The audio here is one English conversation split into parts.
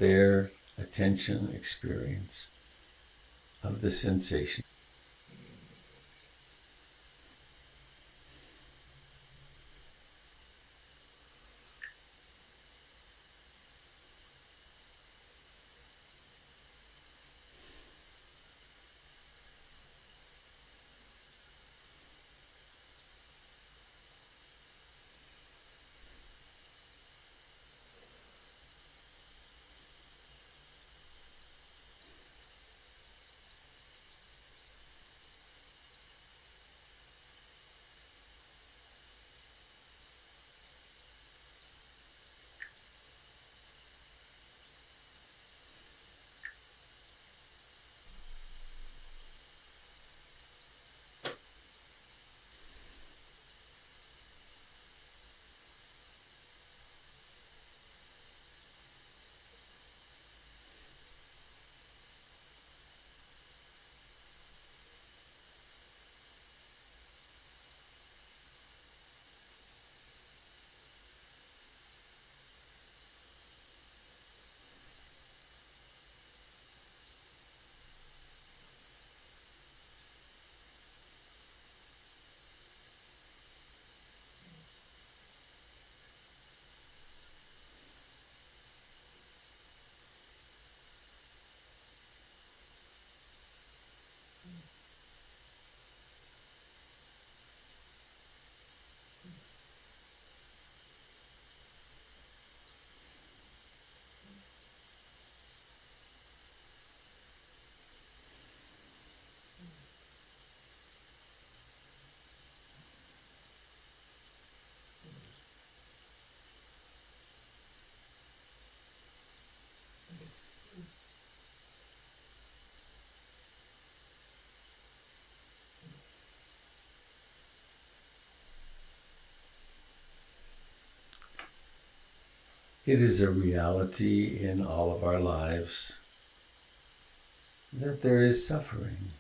bare attention experience of the sensation. It is a reality in all of our lives that there is suffering.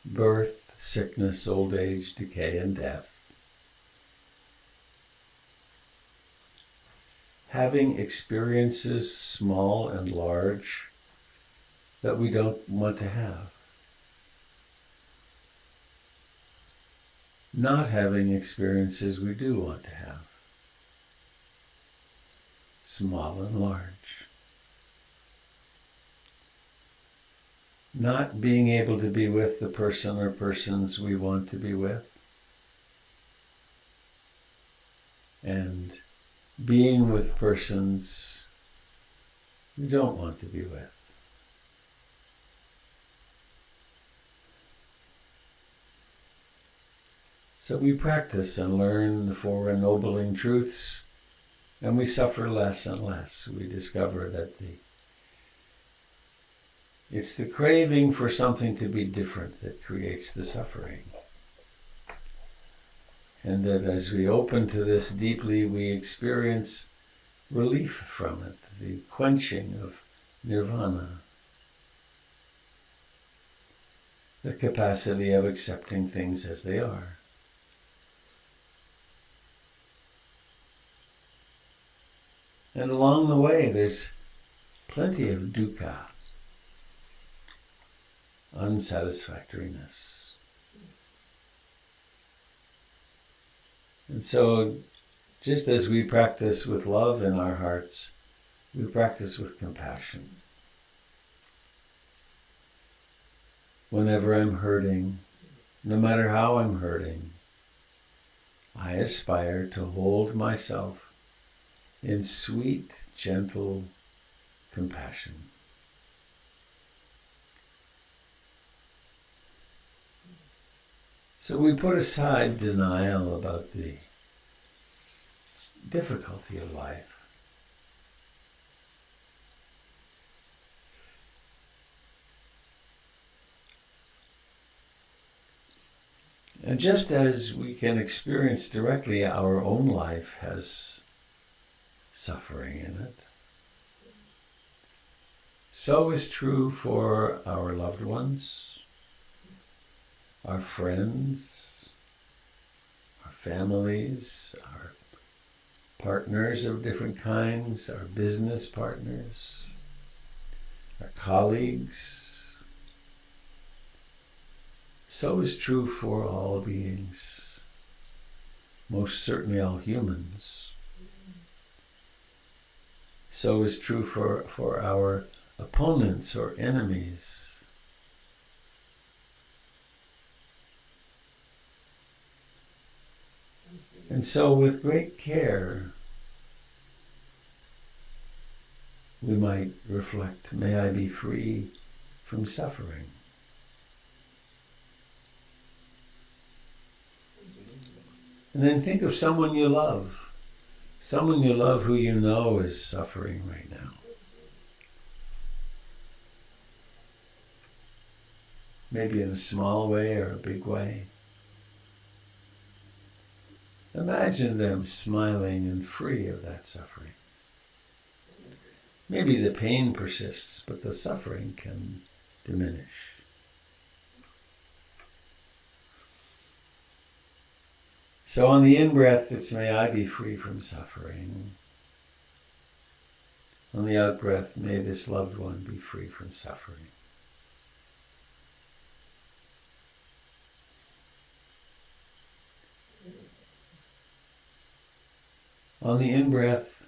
Birth, sickness, old age, decay, and death. Having experiences, small and large, that we don't want to have. Not having experiences we do want to have, small and large. Not being able to be with the person or persons we want to be with, and being with persons we don't want to be with. So we practice and learn the Four Ennobling Truths, and we suffer less and less. We discover that it's the craving for something to be different that creates the suffering. And that as we open to this deeply, we experience relief from it, the quenching of nirvana, the capacity of accepting things as they are. And along the way, there's plenty of dukkha, unsatisfactoriness. And so, just as we practice with love in our hearts, we practice with compassion. Whenever I'm hurting, no matter how I'm hurting, I aspire to hold myself in sweet, gentle compassion. So we put aside denial about the difficulty of life. And just as we can experience directly our own life has suffering in it, so is true for our loved ones, our friends, families, our partners of different kinds, our business partners, our colleagues. So is true for all beings, most certainly all humans. So is true for our opponents or enemies. And so with great care, we might reflect, may I be free from suffering. And then think of someone you love who you know is suffering right now. Maybe in a small way or a big way. Imagine them smiling and free of that suffering. Maybe the pain persists, but the suffering can diminish. So on the in-breath, it's may I be free from suffering. On the out-breath, may this loved one be free from suffering. On the in-breath,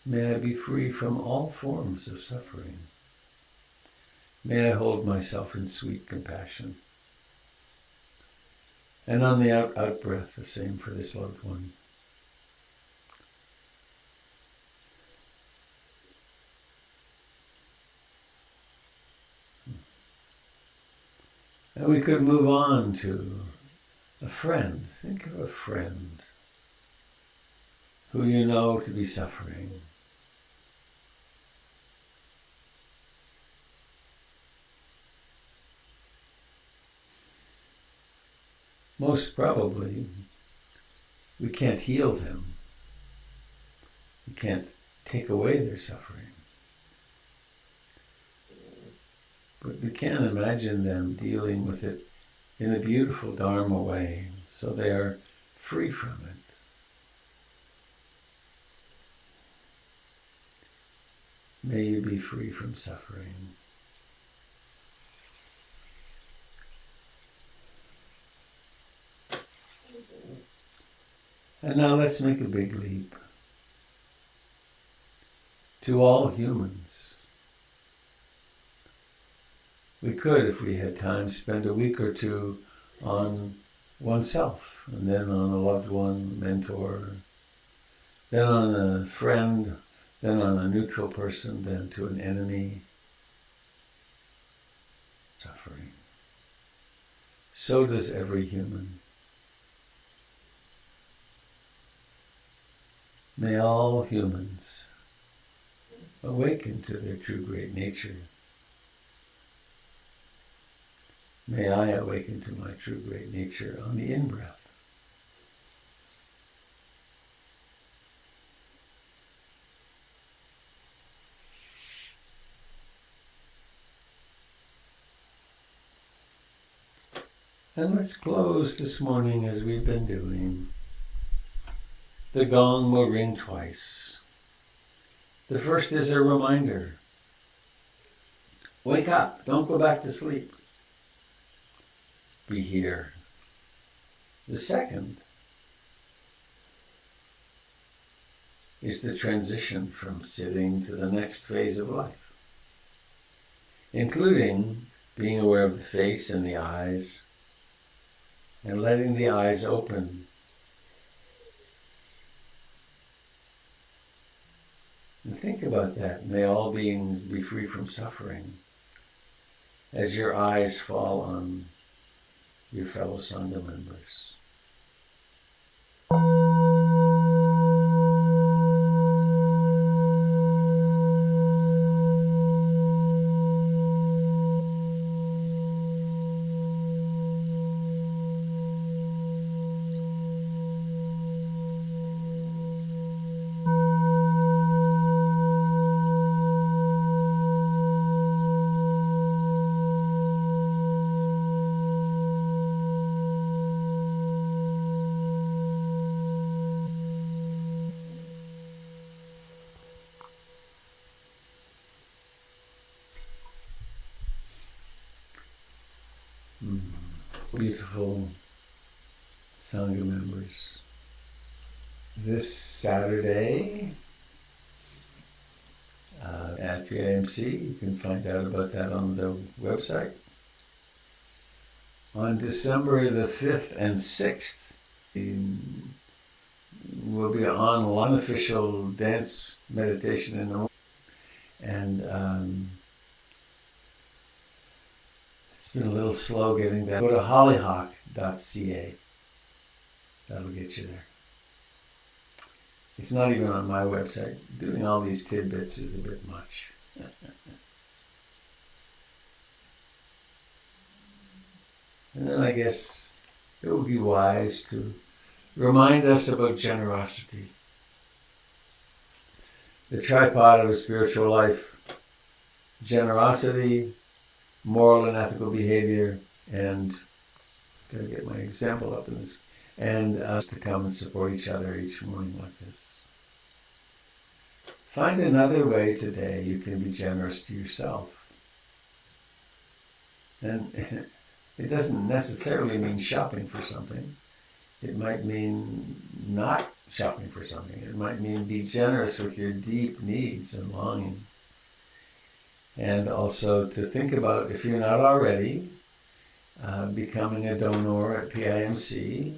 may I be free from all forms of suffering. May I hold myself in sweet compassion. And on the out-breath, the same for this loved one. And we could move on to a friend. Think of a friend who you know to be suffering. Most probably, we can't heal them. We can't take away their suffering. But we can imagine them dealing with it in a beautiful Dharma way, so they are free from it. May you be free from suffering. And now let's make a big leap to all humans. We could, if we had time, spend a week or two on oneself, and then on a loved one, mentor, then on a friend, then on a neutral person, then to an enemy. Suffering. So does every human. May all humans awaken to their true great nature. May I awaken to my true great nature on the in-breath. And let's close this morning as we've been doing. The gong will ring twice. The first is a reminder. Wake up, don't go back to sleep. Be here. The second is the transition from sitting to the next phase of life, including being aware of the face and the eyes, and letting the eyes open. And think about that. May all beings be free from suffering as your eyes fall on your fellow Sangha members. beautiful Sangha members. This Saturday at PIMC, you can find out about that on the website. On December the 5th and 6th, we'll be on unofficial dance meditation in the morning. And it's been a little slow getting that. Go to hollyhock.ca. That'll get you there. It's not even on my website. Doing all these tidbits is a bit much. And then I guess it would be wise to remind us about generosity. The tripod of a spiritual life: generosity, moral and ethical behavior, and gotta get my example up in this, and us to come and support each other each morning like this. Find another way today you can be generous to yourself. And it doesn't necessarily mean shopping for something. It might mean not shopping for something. It might mean be generous with your deep needs and longing. And also to think about, if you're not already, becoming a donor at PIMC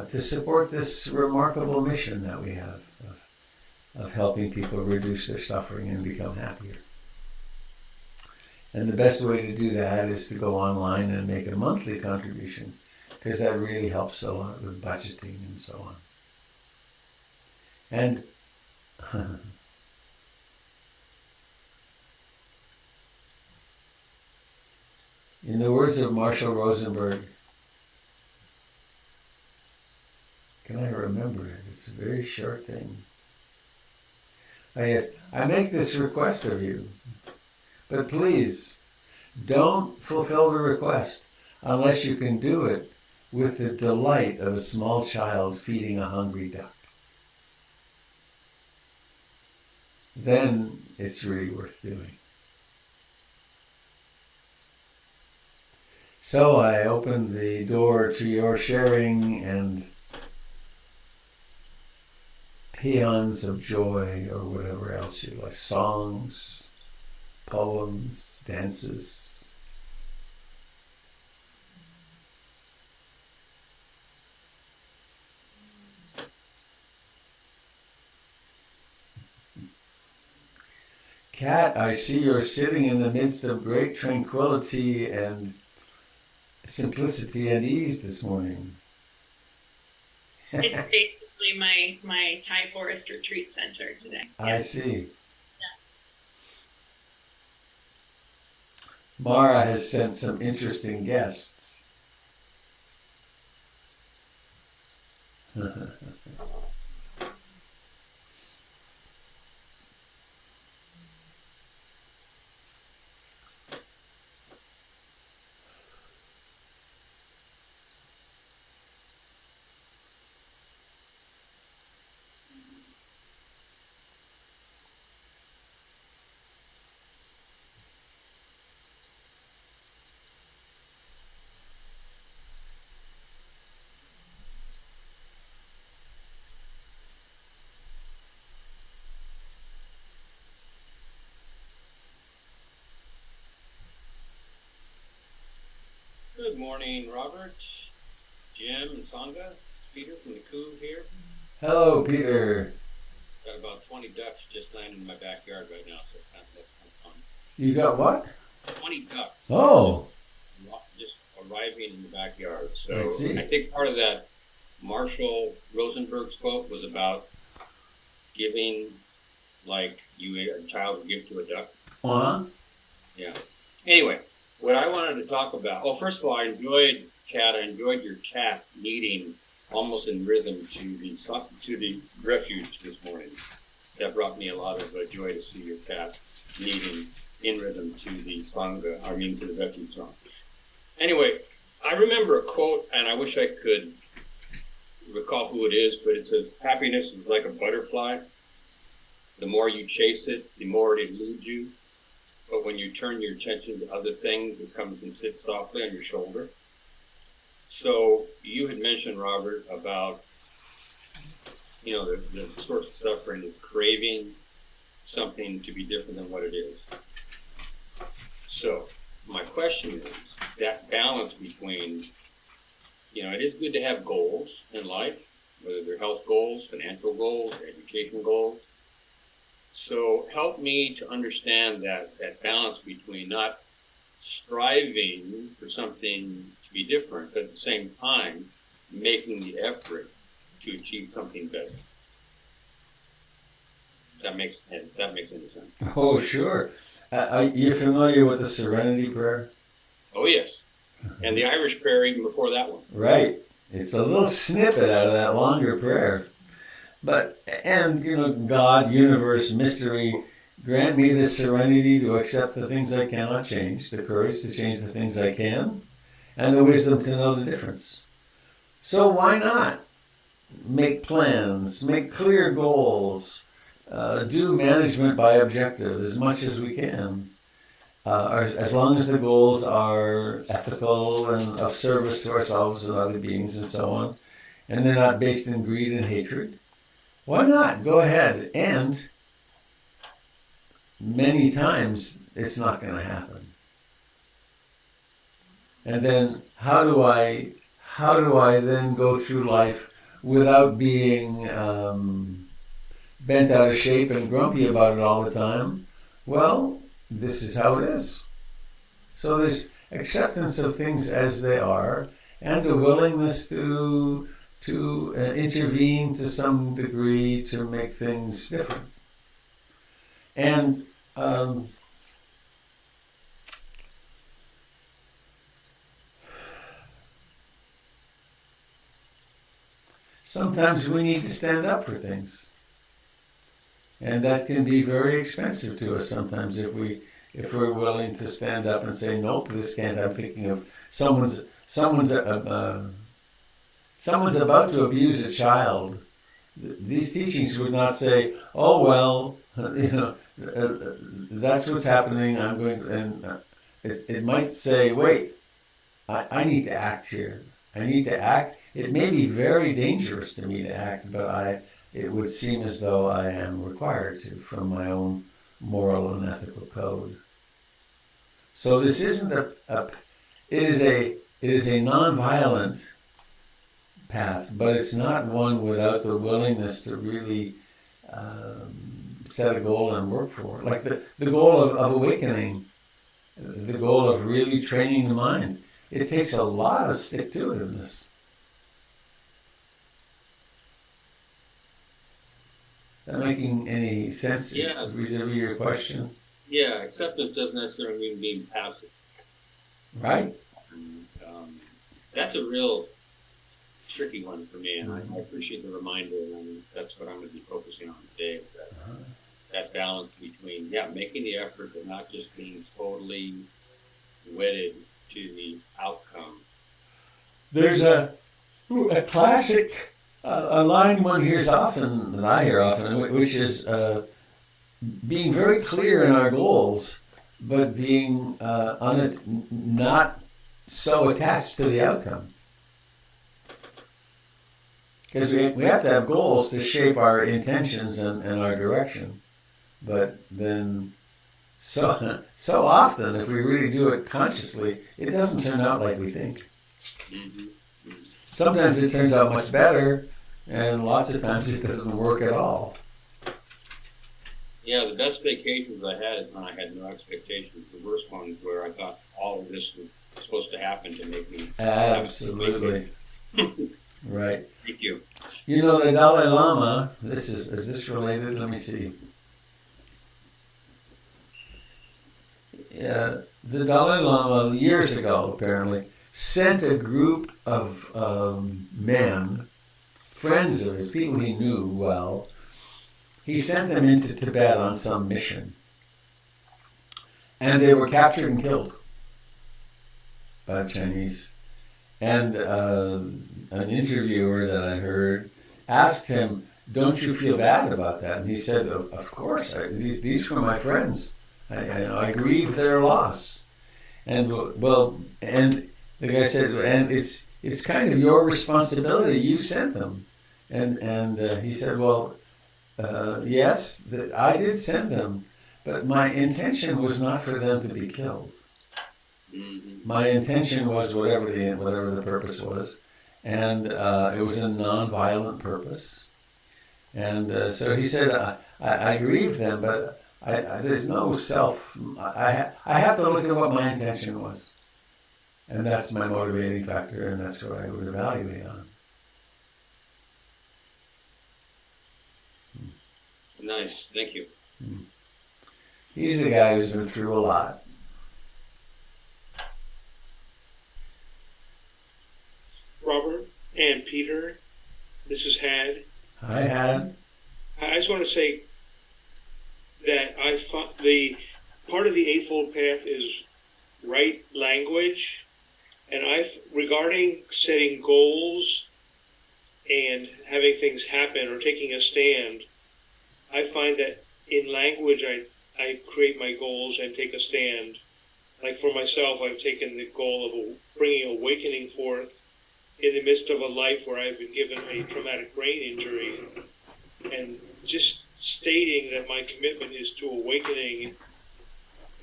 to support this remarkable mission that we have of helping people reduce their suffering and become happier. And the best way to do that is to go online and make a monthly contribution, because that really helps a lot with budgeting and so on. And in the words of Marshall Rosenberg, can I remember it? It's a very short thing. Oh yes, I make this request of you, but please don't fulfill the request unless you can do it with the delight of a small child feeding a hungry duck. Then it's really worth doing. So I open the door to your sharing and paeans of joy, or whatever else you like, songs, poems, dances. Kat, I see you're sitting in the midst of great tranquility and simplicity and ease this morning. It's basically my Thai forest retreat center today. I see. Mara has sent some interesting guests. Good morning, Robert, Jim, and Sangha. Peter from the Coup here. Hello, Peter. Got about 20 ducks just landing in my backyard right now, so that's kind of fun. You got what? 20 ducks. Oh. Just arriving in the backyard. So I see. I think part of that Marshall Rosenberg's quote was about giving like a child would give to a duck. Uh-huh. Yeah. Anyway, what I wanted to talk about, first of all, I enjoyed your cat meeting almost in rhythm to the refuge this morning. That brought me a lot of joy to see your cat meeting in rhythm to the Sangha, to the refuge song. Anyway, I remember a quote, and I wish I could recall who it is, but it says, happiness is like a butterfly. The more you chase it, the more it eludes you. But when you turn your attention to other things, it comes and sits softly on your shoulder. So you had mentioned, Robert, about, the source of suffering is craving something to be different than what it is. So my question is that balance between, it is good to have goals in life, whether they're health goals, financial goals, education goals. So help me to understand that balance between not striving for something to be different, but at the same time making the effort to achieve something better. That makes any sense. Oh, sure. Are you familiar with the Serenity Prayer? Oh, yes. And the Irish prayer even before that one. Right. It's a little snippet out of that longer prayer. God, universe, mystery, grant me the serenity to accept the things I cannot change, the courage to change the things I can, and the wisdom to know the difference. So why not make plans, make clear goals, do management by objective as much as we can, as long as the goals are ethical and of service to ourselves and other beings and so on, and they're not based in greed and hatred. Why not? Go ahead. And many times it's not going to happen. And then how do I then go through life without being bent out of shape and grumpy about it all the time? Well, this is how it is. So there's acceptance of things as they are, and a willingness to intervene to some degree to make things different. And sometimes we need to stand up for things. And that can be very expensive to us sometimes if we're willing to stand up and say, nope, this can't. I'm thinking of someone's about to abuse a child. These teachings would not say, oh, well, that's what's happening. I'm going to, and it might say, wait, I need to act here. I need to act. It may be very dangerous to me to act, but it would seem as though I am required to from my own moral and ethical code. So this isn't it is a nonviolent path, but it's not one without the willingness to really set a goal and work for it. Like the goal of awakening, the goal of really training the mind. It takes a lot of stick-to-itiveness. That making any sense vis-a-vis your question? Yeah, acceptance doesn't necessarily mean being passive. Right. That's a real tricky one for me, and I appreciate the reminder, and that's what I'm going to be focusing on today, is that balance between, making the effort, but not just being totally wedded to the outcome. There's a classic, a line one hears often, that I hear often, which is being very clear in our goals, but being not so attached to the outcome. Because we have to have goals to shape our intentions and our direction. But then so often, if we really do it consciously, it doesn't turn out like we think. Sometimes it turns out much better, and lots of times it doesn't work at all. Yeah, the best vacations I had is when I had no expectations. The worst ones where I thought all of this was supposed to happen to make me... Absolutely. Right. Thank you. You know, the Dalai Lama, is this related? Let me see. The Dalai Lama, years ago, apparently, sent a group of men, friends of his, people he knew well. He sent them into Tibet on some mission. And they were captured and killed by the Chinese. And an interviewer that I heard asked him, don't you feel bad about that? And he said, of course, these were my friends. I grieve their loss. And the guy said, and it's kind of your responsibility. You sent them. And he said, well, yes, I did send them, but my intention was not for them to be killed. My intention was whatever the purpose was, and it was a non-violent purpose. And so he said, I grieve them, but there's no self. I have to look at what my intention was, and that's my motivating factor, and that's what I would evaluate on. Nice, thank you. He's a guy who's been through a lot. Robert and Peter, this is Had. Hi, Had. I just want to say that I thought the part of the Eightfold Path is right language, and regarding setting goals and having things happen or taking a stand, I find that in language I create my goals and take a stand. Like for myself, I've taken the goal of bringing awakening forth in the midst of a life where I've been given a traumatic brain injury, and just stating that my commitment is to awakening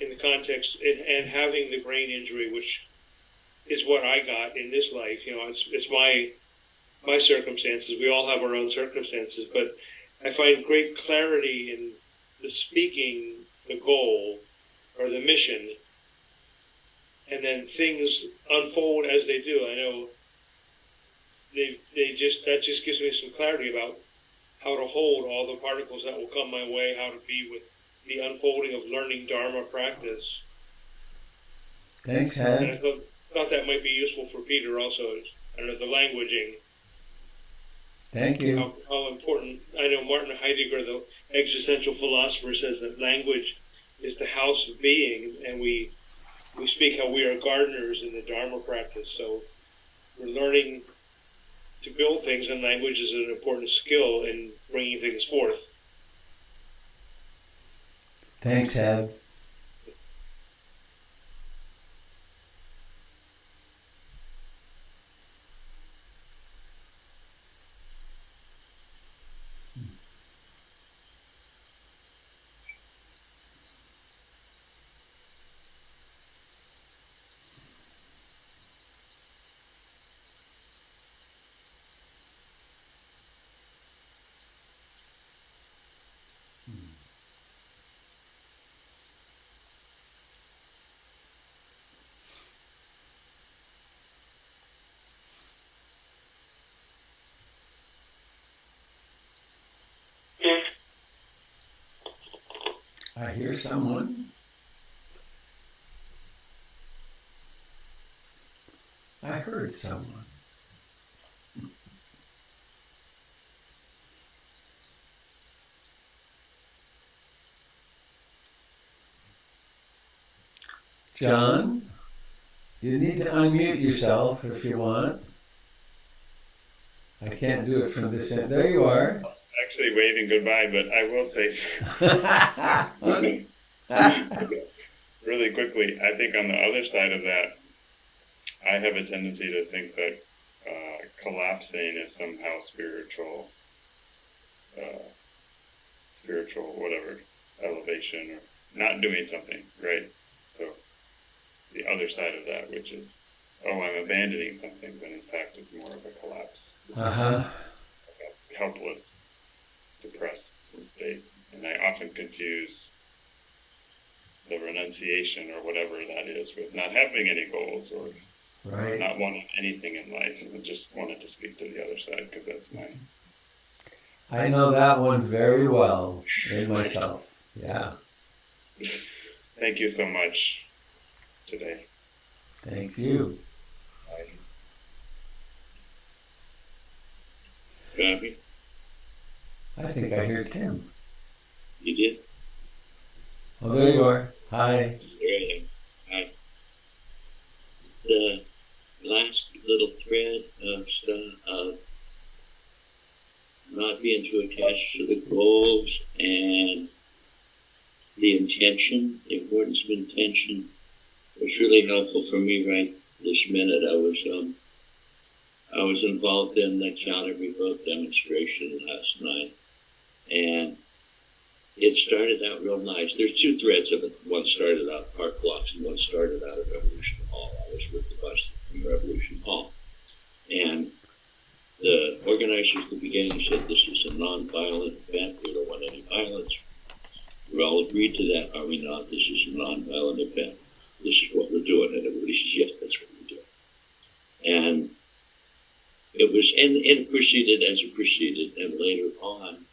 in the context and having the brain injury, which is what I got in this life. You know, it's my circumstances. We all have our own circumstances, but I find great clarity in the speaking the goal or the mission, and then things unfold as they do. I know that just gives me some clarity about how to hold all the particles that will come my way, how to be with the unfolding of learning Dharma practice. Thanks, And I Had. thought that might be useful for Peter also. I don't know, the languaging. Thank you. How important. I know Martin Heidegger, the existential philosopher, says that language is the house of being, and we speak how we are gardeners in the Dharma practice. So we're learning to build things, and language is an important skill in bringing things forth. Thanks, Had. I hear someone. I heard someone. John, you need to unmute yourself if you want. I can't do it from this end. There you are. Actually waving goodbye, but I will say really quickly, I think on the other side of that, I have a tendency to think that collapsing is somehow spiritual whatever, elevation, or not doing something, right? So the other side of that, which is, oh, I'm abandoning something, but in fact it's more of a collapse. It's like a helpless, depressed state. And I often confuse the renunciation or whatever that is with not having any goals or Right. not wanting anything in life. And I just wanted to speak to the other side because that's my... I know that one very well in myself. Yeah. Thank you so much today. Thank you. Copy. I think I hear Tim. You did? Oh, there you are. Hi. There I am. Hi. The last little thread of stuff of not being too attached to the goals and the intention, the importance of intention was really helpful for me right this minute. I was I was involved in the counter revote demonstration last night, and it started out real nice. There's two threads of it. One started out Park Blocks, and one started out at Revolution Hall. I was with the bus from Revolution Hall, and the organizers at the beginning said this is a non-violent event. We don't want any violence. We all agreed to that, are we not? This is a non-violent event. This is what we're doing. And everybody says, yes, that's what we're doing. And it was, and it proceeded as it proceeded. And later on,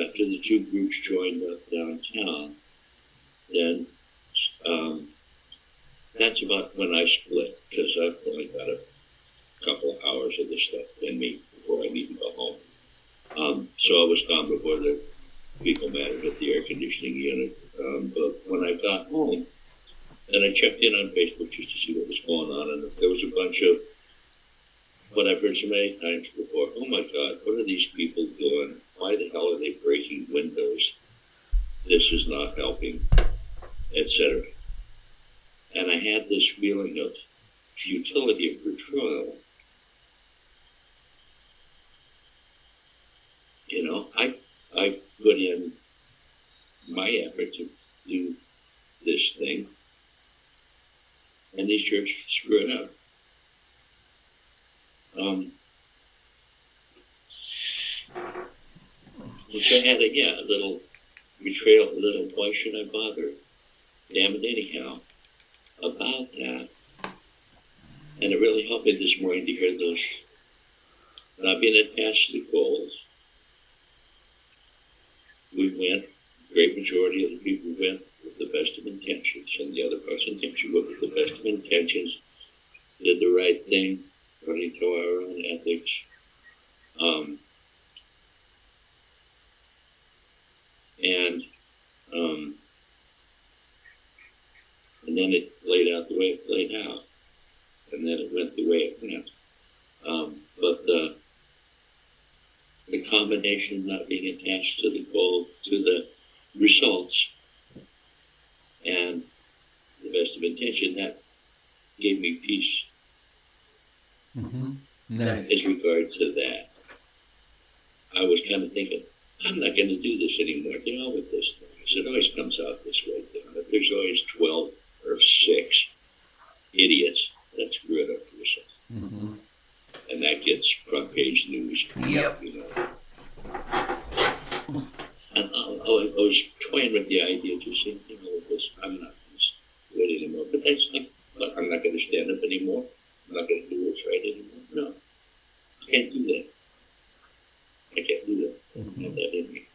after the two groups joined up downtown, then that's about when I split, because I've only got a couple of hours of this stuff in me before I need to go home. So I was gone before the fecal matter hit the air conditioning unit. But when I got home, then I checked in on Facebook just to see what was going on, and there was a bunch of what I've heard so many times before. Oh my God, what are these people doing? Why the hell are they breaking windows? This is not helping, etc. And I had this feeling of futility of betrayal. You know, I put in my effort to do this thing, and these jerks screw it up. Which I had a little betrayal, a little, why should I bother? Damn it anyhow, about that. And it really helped me this morning to hear those, not being attached to goals. We went, great majority of the people went with the best of intentions, and the other parts of intention went with the best of intentions, did the right thing according to our own ethics. And then it played out the way it played out, and then it went the way it went. But the combination of not being attached to the goal, to the results, and the best of intention, that gave me peace. Mm-hmm. Nice. As regard to that, I was kind of thinking, I'm not going to do this anymore. The hell with this thing. It always comes out this way. There's always 12 or 6 idiots that screw it up for yourself. Mm-hmm. And that gets front page news. Yep. You know. And I was toying with the idea, just saying, you know, this, I'm not going to do it anymore. But that's like, look, I'm not going to stand up anymore. I'm not going to do what's right anymore. No, I can't do that. I can't do that. I don't have that in me.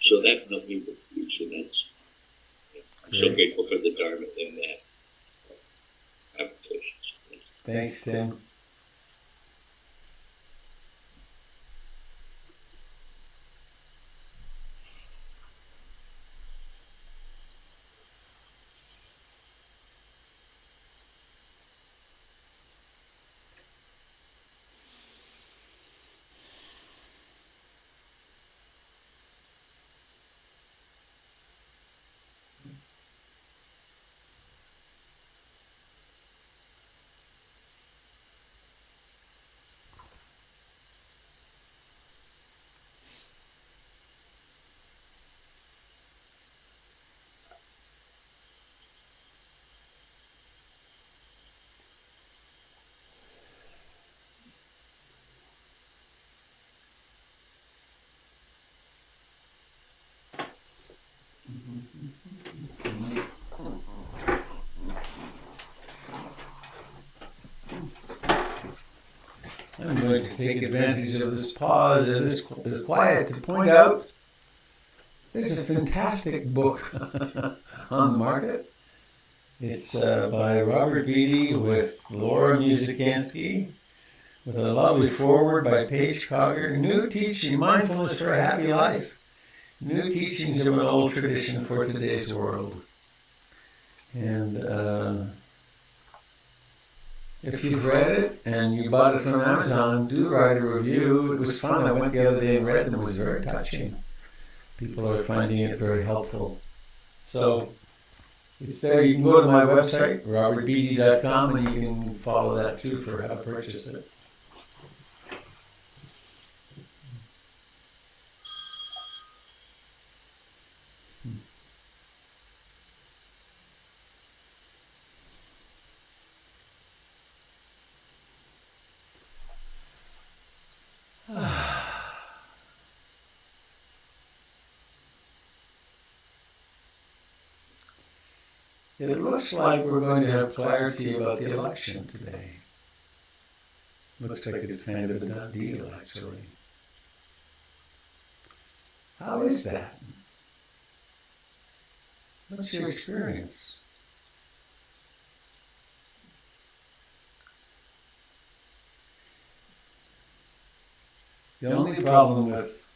So that helped me with peace, and that's, I'm so grateful for the Dharma in that application. Thanks, Tim. I'm going to take advantage of this pause, of this quiet, to point out there's a fantastic book on the market. It's by Robert Beatty with Laura Musikansky, with a lovely foreword by Paige Cogger. New Teaching, Mindfulness for a Happy Life. New Teachings of an Old Tradition for Today's World. And if you've read it and you bought it from Amazon, do write a review. It was fun. I went the other day and read it, and it was very touching. People are finding it very helpful. So It's there. You can go to my website, robertbeatty.com, and you can follow that through for how to purchase it. It looks like we're going to have clarity about the election today. Looks like it's kind of a done deal, actually. How is that? What's your experience? The only problem with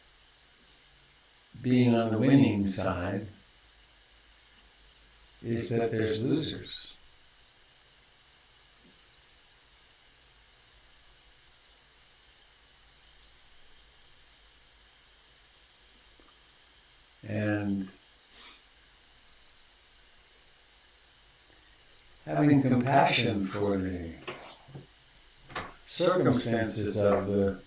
being on the winning side is that there's losers. And having compassion for the circumstances of the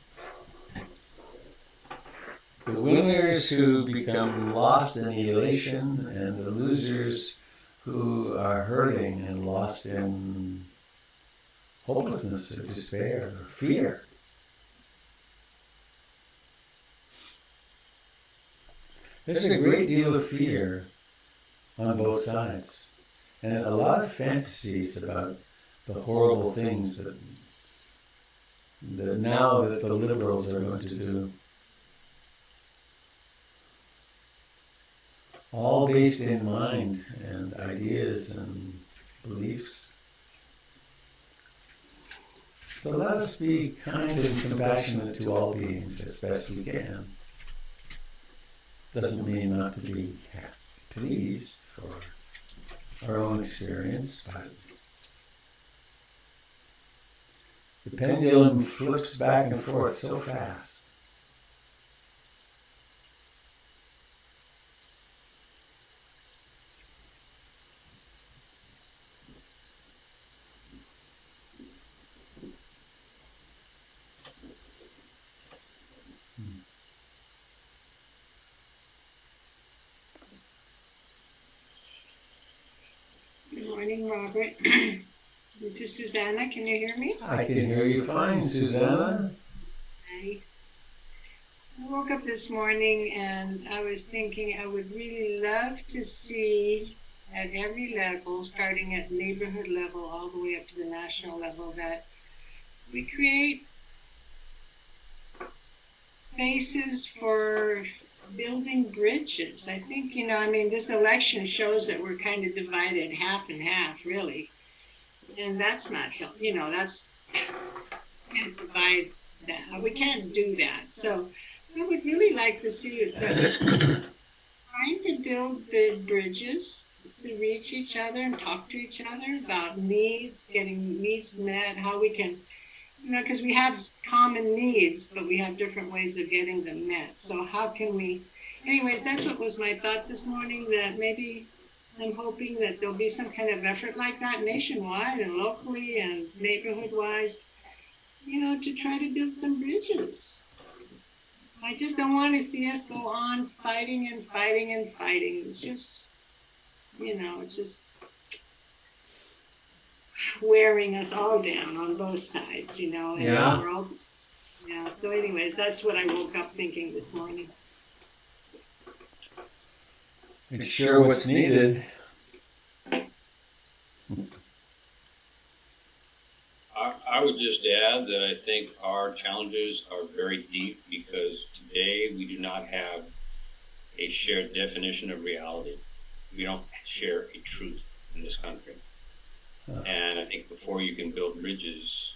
winners who become lost in elation and the losers who are hurting and lost in hopelessness or despair or fear. There's a great deal of fear on both sides, and a lot of fantasies about the horrible things that now that the liberals are going to do. All based in mind and ideas and beliefs. So let us be kind and compassionate to all beings as best we can. Doesn't mean not to be pleased for our own experience, but the pendulum flips back and forth so fast. Good morning, Robert. This is Susanna. Can you hear me? I can hear you fine, Susanna. Hi. I woke up this morning and I was thinking I would really love to see at every level, starting at neighborhood level all the way up to the national level, that we create spaces for building bridges. I think, this election shows that we're kind of divided half and half, really. And that's not helpful. That's, can't divide that. We can't do that. So I would really like to see it trying to build big bridges to reach each other and talk to each other about needs, getting needs met, how we can, because we have common needs, but we have different ways of getting them met. So how can we, anyways, that's what was my thought this morning, that maybe I'm hoping that there'll be some kind of effort like that nationwide and locally and neighborhood-wise, to try to build some bridges. I just don't want to see us go on fighting and fighting and fighting. It's just, just wearing us all down on both sides, and Yeah. we're all, so anyways, that's what I woke up thinking this morning. It's sure what's needed. I would just add that I think our challenges are very deep because today we do not have a shared definition of reality. We don't share a truth in this country. And I think before you can build bridges,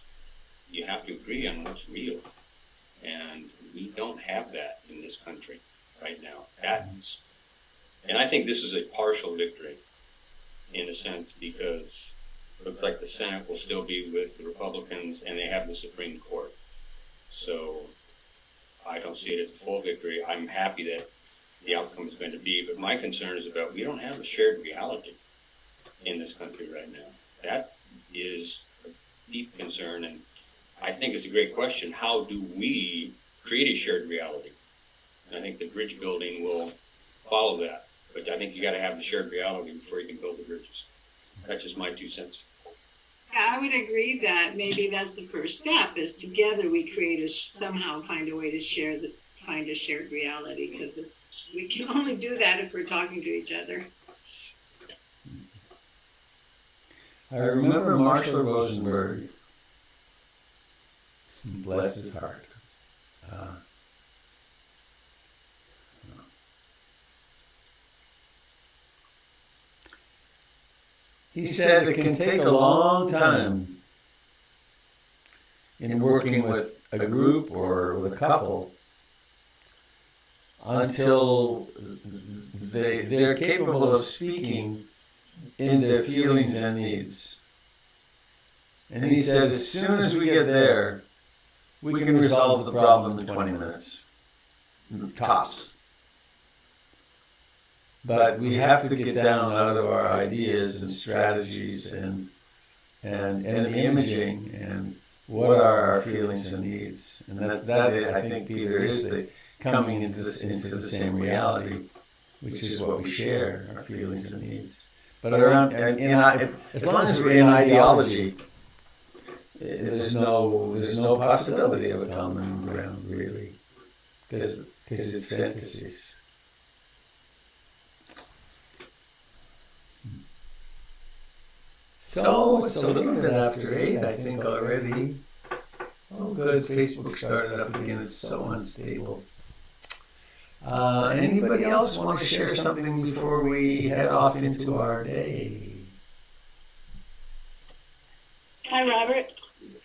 you have to agree on what's real. And we don't have that in this country right now. And I think this is a partial victory in a sense, because it looks like the Senate will still be with the Republicans and they have the Supreme Court. So I don't see it as a full victory. I'm happy that the outcome is going to be, but my concern is about we don't have a shared reality. in this country right now? That is a deep concern, and I think it's a great question. How do we create a shared reality? And I think the bridge building will follow that. But I think you got to have the shared reality before you can build the bridges. That's just my 2 cents. Yeah, I would agree that maybe that's the first step, is together we create somehow find a way to find a shared reality, because we can only do that if we're talking to each other. I remember Marshall Rosenberg, bless his heart. He said it can take a long time in working with a group or with a couple until they're capable of speaking in their feelings and needs. And he said, as soon as we get there, we can resolve the problem in 20 minutes, tops. But we have to get down out of our ideas and strategies and the imaging and what are our feelings and needs. And that I think, Peter, is the coming into the same reality, which is what we share, our feelings and needs. But as long as we're in ideology, there's no possibility of a common ground, really, because it's fantasies. So it's a little bit after 8, I think, already. Oh, good. Facebook started up again. It's so unstable. Anybody else want to share something before we head off into our day? Hi, Robert.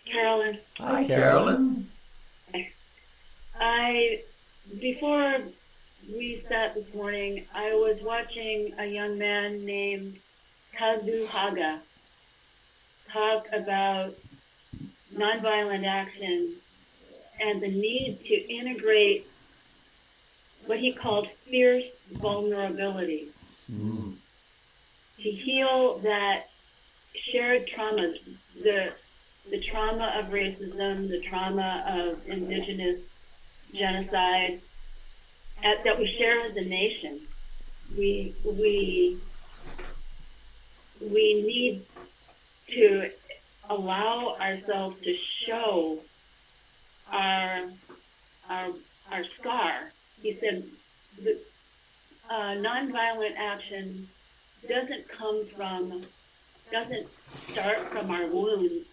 Carolyn. Hi, Carolyn. Before we sat this morning, I was watching a young man named Kazu Haga talk about nonviolent action and the need to integrate what he called fierce vulnerability to heal that shared trauma, the trauma of racism, the trauma of indigenous genocide that we share as a nation. We need to allow ourselves to show our scar. He said that nonviolent action doesn't start from our wounds,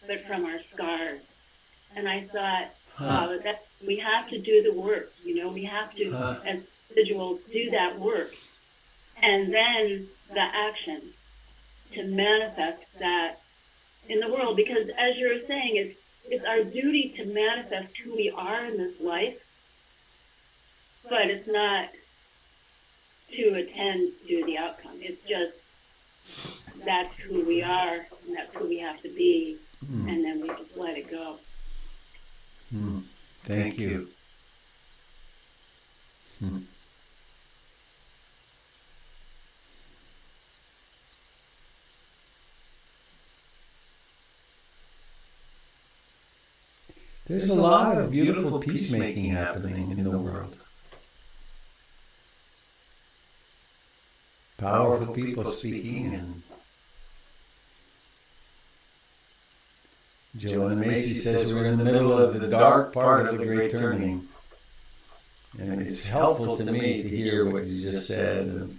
but from our scars. And I thought, wow, that we have to do the work. We have to, as individuals, do that work, and then the action to manifest that in the world. Because as you were saying, it's our duty to manifest who we are in this life, but it's not to attend to the outcome. It's just that's who we are, and that's who we have to be, and then we just let it go. Thank you. There's a lot of beautiful peacemaking happening in the world. Powerful people speaking, and Joanna Macy says we're in the middle of the dark part of the Great Turning. And it's helpful to me to hear what you just said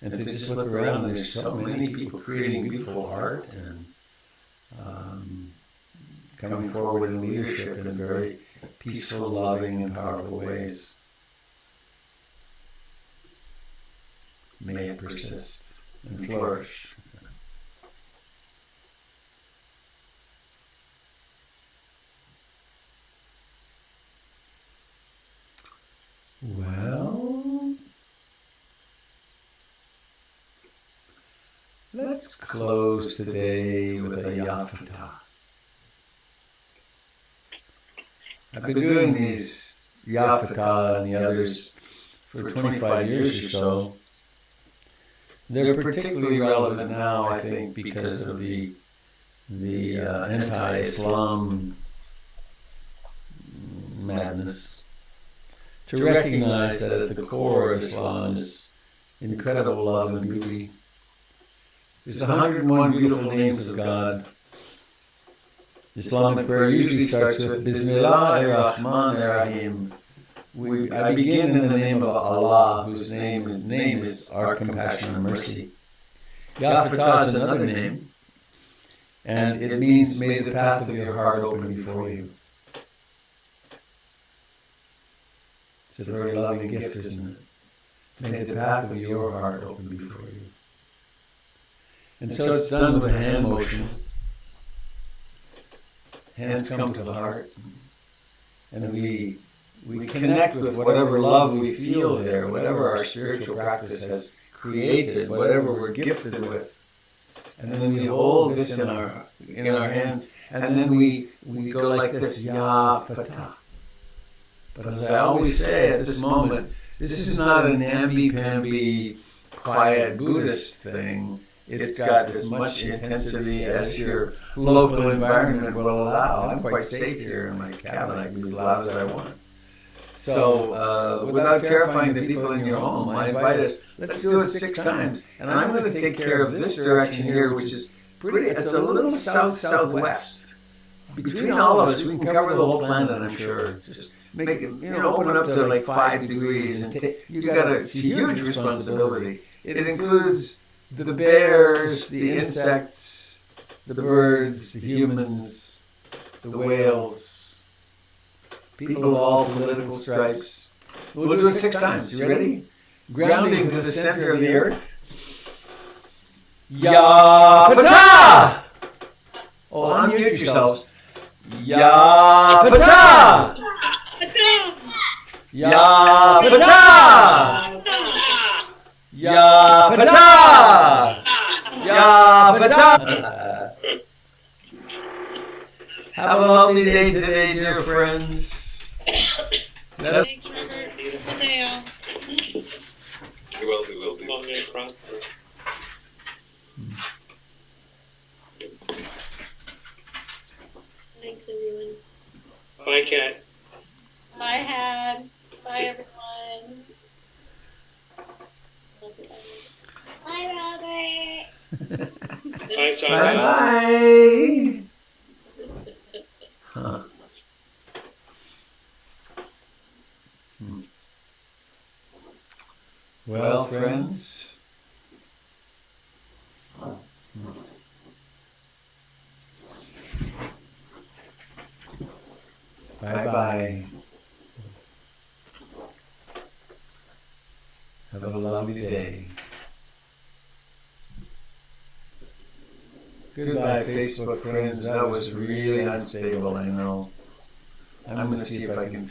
and to just look around. There's so many people creating beautiful art and coming forward in leadership in very peaceful, loving, and powerful ways. May it persist and flourish. Well, let's close today with a yafata. I've been doing these yafata and the others for 25 years or so. They're particularly relevant now, I think, because of the anti-Islam madness. To recognize that at the core of Islam is incredible love and beauty. There's the 101 beautiful names of God. Islamic prayer usually starts with Bismillah ar-Rahman ar-Rahim. I begin in the name of Allah, whose name is our compassion and mercy. Ya Fatah is another name, and it means may the path of your heart open before you. It's a very loving gift, isn't it? May the path of your heart open before you. And so it's done with a hand motion. Hands come to the heart, and we connect with whatever love we feel there, whatever our spiritual practice has created, whatever we're gifted with. And then we hold this in our hands, and then we go like this, Ya Fatah. But as I always say at this moment, this is not an namby-pamby, quiet Buddhist thing. It's got as much intensity as your local environment will allow. I'm quite safe here in my cabin. I can be as loud as I want. So, without terrifying the people in your home, I invite us, let's do it 6 times. And I'm going to take care of this direction here, which is it's a little south-southwest. Between all of us, we can cover the whole planet, I'm sure. Just make it, open up to like 5 degrees. And you've got a huge responsibility. It includes the bears, the insects, the birds, the humans, the whales, people of all political stripes. We'll do it 6 times. You ready? Grounding to the center of the earth. Ya Fatah! Oh, unmute yourselves. Ya Fatah! Ya Fatah! Ya Fatah! Ya Fatah! Have a lovely day today, dear friends. Thanks, Robert. Beautiful day, all. We will do. Long way across. Thanks, everyone. Bye, Kat. Bye, Had. Bye, everyone. Bye, Robert. Bye, Sarah. Bye-bye. Huh. Well, friends. Bye-bye. Have a lovely day. Goodbye, Facebook friends. That was really unstable, I know. I'm going to see if I can